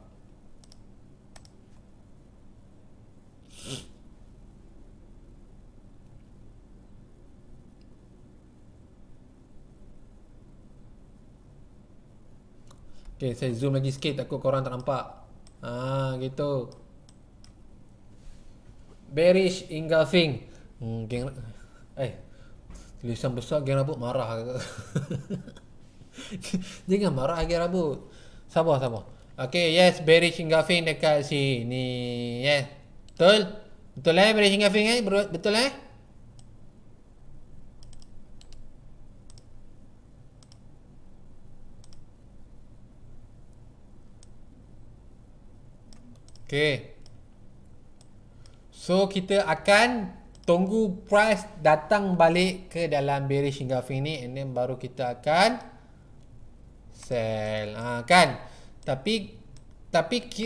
Okay, saya zoom lagi sikit takut korang tak nampak. Gitu. Bearish engulfing. Tulisan besar geng rambut marah ke? Jangan marah geng rambut. Sabar. Okay, yes, bearish engulfing dekat sini. Yes. Betul? Betul bearish engulfing betul Okay. So kita akan tunggu price datang balik ke dalam bearish engulfing ni and then baru kita akan sell. Kan? Tapi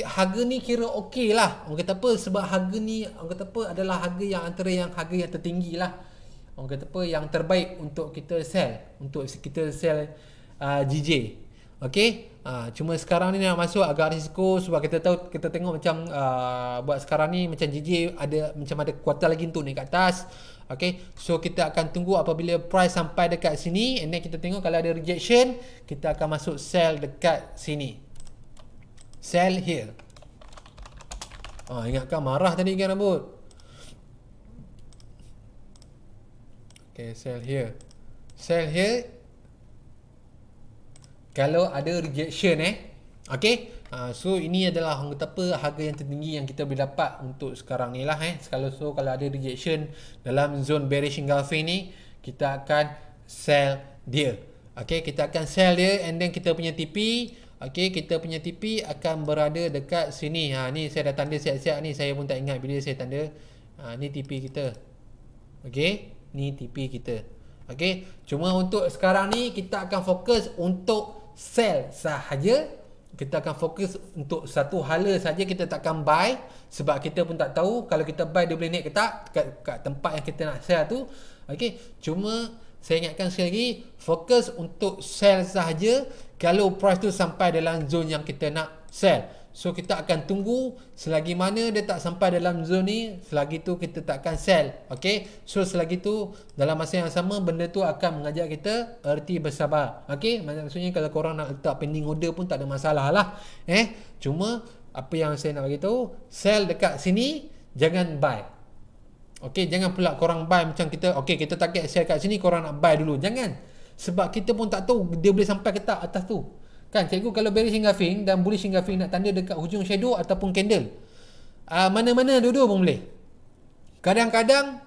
harga ni kira okey lah. Orang kata apa? Sebab harga ni adalah harga yang antara harga yang tertinggi lah. Orang kata apa? Yang terbaik untuk kita sell. Untuk kita sell GJ. Okey. Cuma sekarang ni nak masuk agak risiko sebab kita tengok macam buat sekarang ni macam GJ ada kuartal lagi untuk naik ke atas. Okay, so kita akan tunggu apabila price sampai dekat sini and then kita tengok kalau ada rejection, kita akan masuk sell dekat sini. Sell here. Ingatkan marah tadi kan rambut. Okay, sell here. Sell here kalau ada rejection okay. So ini adalah harga yang tertinggi yang kita boleh dapat untuk sekarang ni lah kalau ada rejection dalam zone bearish engulfing ni, kita akan sell dia. Okay, kita akan sell dia and then kita punya TP, okay, kita punya TP akan berada dekat sini. Ni saya dah tanda siap-siap ni, saya pun tak ingat bila saya tanda. Ni TP kita. Okay, ni TP kita. Okay, cuma untuk sekarang ni kita akan fokus untuk sell sahaja. Kita akan fokus untuk satu hala saja, kita tak akan buy sebab kita pun tak tahu kalau kita buy dia boleh naik ke tak kat tempat yang kita nak sell tu. Okey, cuma saya ingatkan sekali lagi, fokus untuk sell sahaja kalau price tu sampai dalam zone yang kita nak sell. So kita akan tunggu selagi mana dia tak sampai dalam zone ni, selagi tu kita tak akan sell. Okey. So selagi tu dalam masa yang sama benda tu akan mengajak kita erti bersabar. Okey. Maksudnya kalau korang nak letak pending order pun tak ada masalah lah. Cuma apa yang saya nak bagi tahu, sell dekat sini, jangan buy. Okey, jangan pula korang buy macam kita, okey kita target sell kat sini, korang nak buy dulu. Jangan. Sebab kita pun tak tahu dia boleh sampai ke tak atas tu. Kan cikgu, kalau bearish engulfing dan bullish engulfing nak tanda dekat hujung shadow ataupun candle, mana-mana dua-dua pun boleh. Kadang-kadang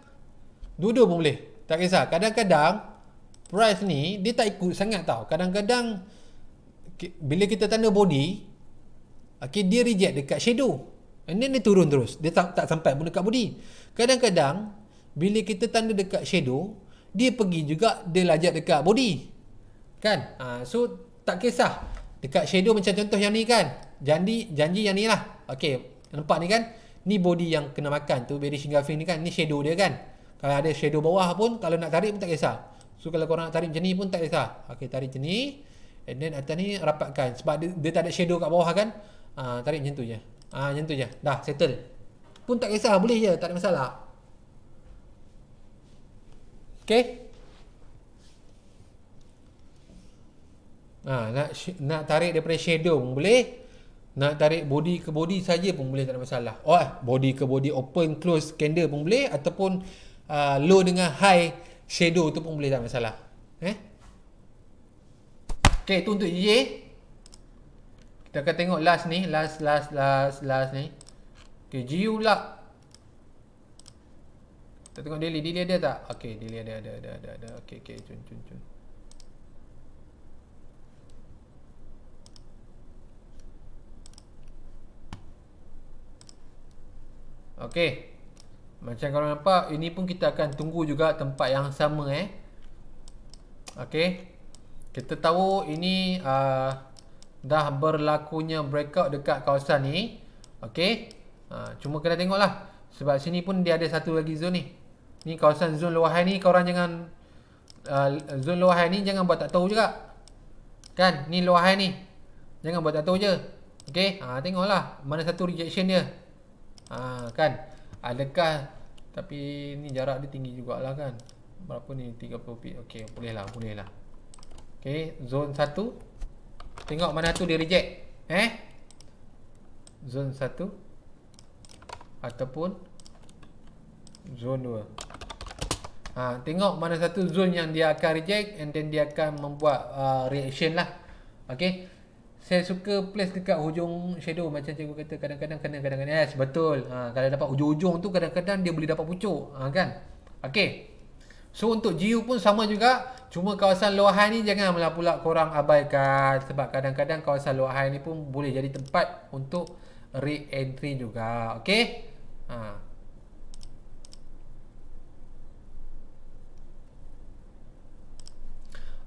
dua-dua pun boleh, tak kisah. Kadang-kadang price ni dia tak ikut sangat tau. Kadang-kadang bila kita tanda body, okay, dia reject dekat shadow and then dia turun terus, dia tak sampai pun dekat body. Kadang-kadang bila kita tanda dekat shadow, dia pergi juga, dia lajak dekat body. Kan? So tak kisah. Dekat shadow macam contoh yang ni kan, janji yang ni lah. Okay, nampak ni kan, ni body yang kena makan tu, bearish engulfing ni kan, ni shadow dia kan. Kalau ada shadow bawah pun, kalau nak tarik pun tak kisah. So kalau korang nak tarik macam ni pun tak kisah. Okay, tarik macam ni And then atas ni rapatkan. Sebab dia tak ada shadow kat bawah kan. Tarik macam tu je. Macam tu je. Dah settle. Pun tak kisah, boleh je, tak ada masalah. Okay. Nak tarik daripada shadow pun boleh. Nak tarik body ke body saja pun boleh, tak ada masalah. Body ke body, open close candle pun boleh. Ataupun low dengan high shadow tu pun boleh, tak ada masalah. Okay, tu untuk JJ. Kita akan tengok last ni. Last ni. Okay, GU pula. Kita tengok daily ada tak? Okay, daily ada. Okay, cun. Okay, macam korang nampak, ini pun kita akan tunggu juga tempat yang sama Okay, kita tahu ini dah berlakunya breakout dekat kawasan ni. Okay, cuma kena tengok lah. Sebab sini pun dia ada satu lagi zone ni. Ni kawasan zone lower high ni, korang jangan zone lower high ni jangan buat tak tahu juga. Kan, ni lower high ni, jangan buat tak tahu je. Okay, tengoklah mana satu rejection dia. Kan, adakah, tapi ni jarak dia tinggi jugalah kan. Berapa ni, 30 pip. Okay, boleh lah. Okay, zone 1. Tengok mana tu dia reject. Zone 1 ataupun zone 2. Tengok mana satu zone yang dia akan reject, and then dia akan membuat reaction lah. Okay, saya suka place dekat hujung shadow. Macam cikgu kata, kadang-kadang kena, kadang-kadang yes, betul. Kalau dapat ujung-ujung tu, kadang-kadang dia boleh dapat pucuk. Kan. Okay, so untuk GU pun sama juga. Cuma kawasan lower high ni janganlah pula korang abaikan. Sebab kadang-kadang kawasan lower high ni pun boleh jadi tempat untuk re-entry juga. Okay.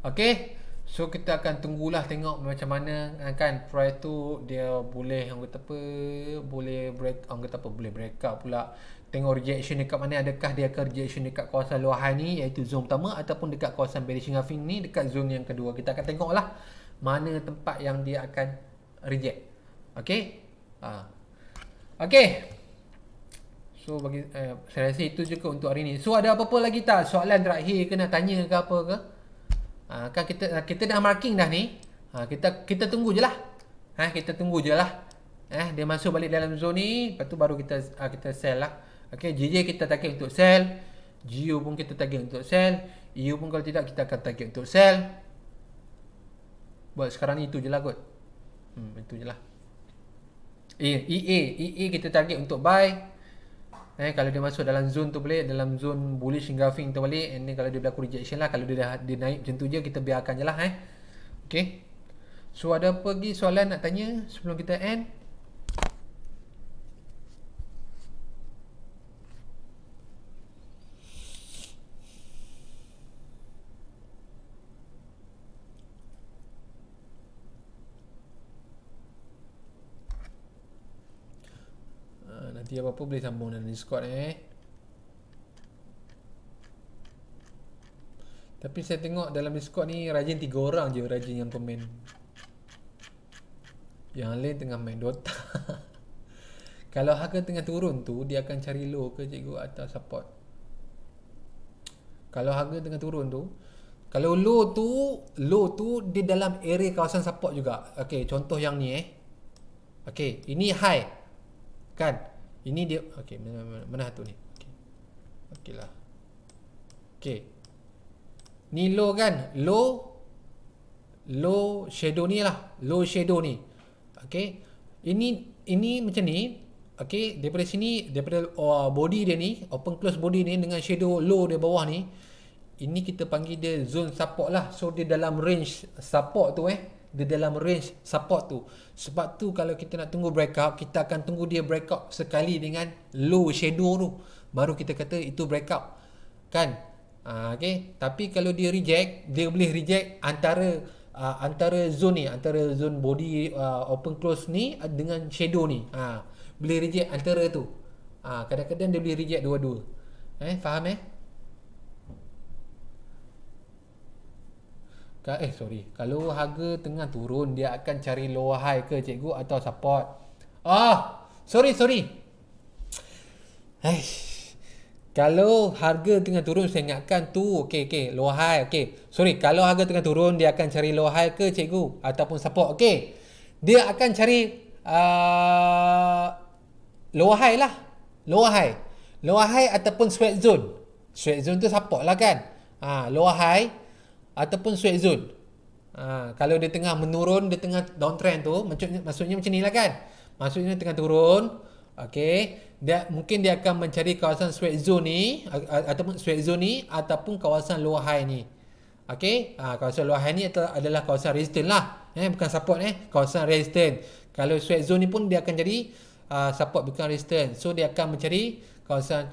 Okay, so kita akan tunggulah tengok macam mana kan price tu dia boleh boleh break up pula. Tengok rejection dekat mana, adakah dia akan rejection dekat kawasan lower high ni, iaitu zone pertama, ataupun dekat kawasan bearish engulfing ni dekat zone yang kedua. Kita akan tengoklah mana tempat yang dia akan reject. Okay. Okay, so bagi saya rasa itu je untuk hari ni. So ada apa-apa lagi tak soalan terakhir ke nak tanya ke apa ke? Kan kita dah marking dah ni. Kita tunggu je lah. Kita tunggu je lah. Dia masuk balik dalam zone ni, lepas tu baru kita sell lah. Okay, JJ kita target untuk sell, GU pun kita target untuk sell, EU pun kalau tidak kita akan target untuk sell. Buat sekarang ni itu je lah kot. Itu je lah. EA kita target untuk buy. Kalau dia masuk dalam zone tu boleh, dalam zone bullish engulfing tu balik. And then kalau dia berlaku rejection lah, kalau dia naik macam tu je, kita biarkan je lah. Okay, so ada apa lagi soalan nak tanya sebelum kita end? Nanti apa-apa boleh sambung dalam Discord Tapi saya tengok dalam Discord ni rajin 3 orang je rajin yang komen. Yang lain tengah main Dota. Kalau harga tengah turun tu, dia akan cari low ke cikgu atau support? Kalau harga tengah turun tu, kalau low tu dia dalam area kawasan support juga. Okay, contoh yang ni Okay, ini high kan? Ini dia, okay, mana satu ni? Okay lah. Okay, ni low kan? Low shadow ni lah. Low shadow ni. Okay, ini macam ni. Okay, daripada sini, daripada body dia ni, open close body ni dengan shadow low dia bawah ni, ini kita panggil dia zone support lah. So dia dalam range support tu dia dalam range support tu. Sebab tu kalau kita nak tunggu breakout, kita akan tunggu dia breakout sekali dengan low shadow tu, baru kita kata itu breakout kan. Okay, tapi kalau dia reject, dia boleh reject antara zone ni, antara zone body open close ni dengan shadow ni. Boleh reject antara tu. Kadang-kadang dia boleh reject dua-dua. Faham Kalau harga tengah turun, dia akan cari lower high ke cikgu atau support? Ah, sorry. Kalau harga tengah turun, saya ingatkan tu, lower high, Sorry, kalau harga tengah turun, dia akan cari lower high ke cikgu ataupun support, Dia akan cari lower high lah. Lower high ataupun sweat zone. Sweat zone tu support lah kan. Lower high ataupun sweat zone. Kalau dia tengah menurun, dia tengah downtrend tu, maksudnya macam ni lah kan. Maksudnya tengah turun, mungkin dia akan mencari kawasan sweat zone ni ataupun sweat zone ni ataupun kawasan lower high ni. Kawasan lower high ni adalah kawasan resistance lah. Bukan support, kawasan resistance. Kalau sweat zone ni pun dia akan jadi support, bukan resistance. So dia akan mencari kawasan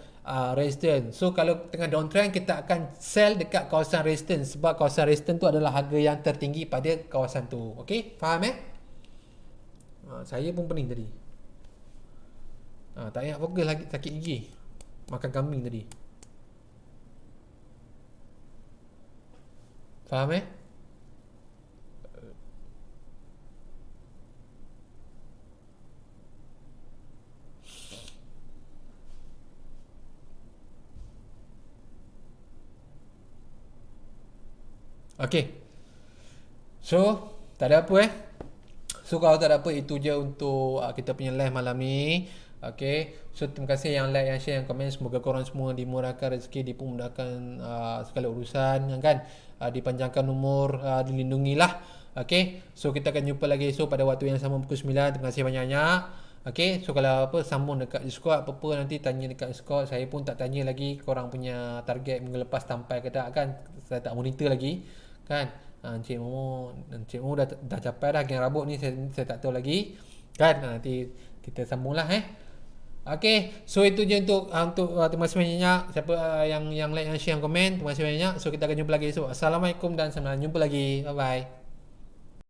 resistance. So kalau tengah downtrend, kita akan sell dekat kawasan resistance, sebab kawasan resistance tu adalah harga yang tertinggi pada kawasan tu. Faham saya pun pening tadi. Tak ingat fokus lagi, sakit gigi makan kambing tadi. Faham So tak ada apa So kalau tak ada apa, itu je untuk kita punya live malam ni. So terima kasih yang like, yang share, yang komen. Semoga korang semua dimurahkan rezeki, dipermudahkan segala urusan, kan? Dipanjangkan umur, dilindungilah. So kita akan jumpa lagi esok pada waktu yang sama pukul 9. Terima kasih banyak-banyak. So kalau apa, sambung dekat Discord, apa-apa nanti tanya dekat Discord. Saya pun tak tanya lagi korang punya target minggu lepas sampai ke tak, kan? Saya tak monitor lagi, kan? Encik Momo dah capai dah geng rabuk ni, saya tak tahu lagi, kan? Nanti kita sambunglah. So itu je untuk terima kasih banyak siapa yang like, yang share, yang komen. Terima kasih banyak. So kita akan jumpa lagi esok. Assalamualaikum dan sampai jumpa lagi. Bye bye.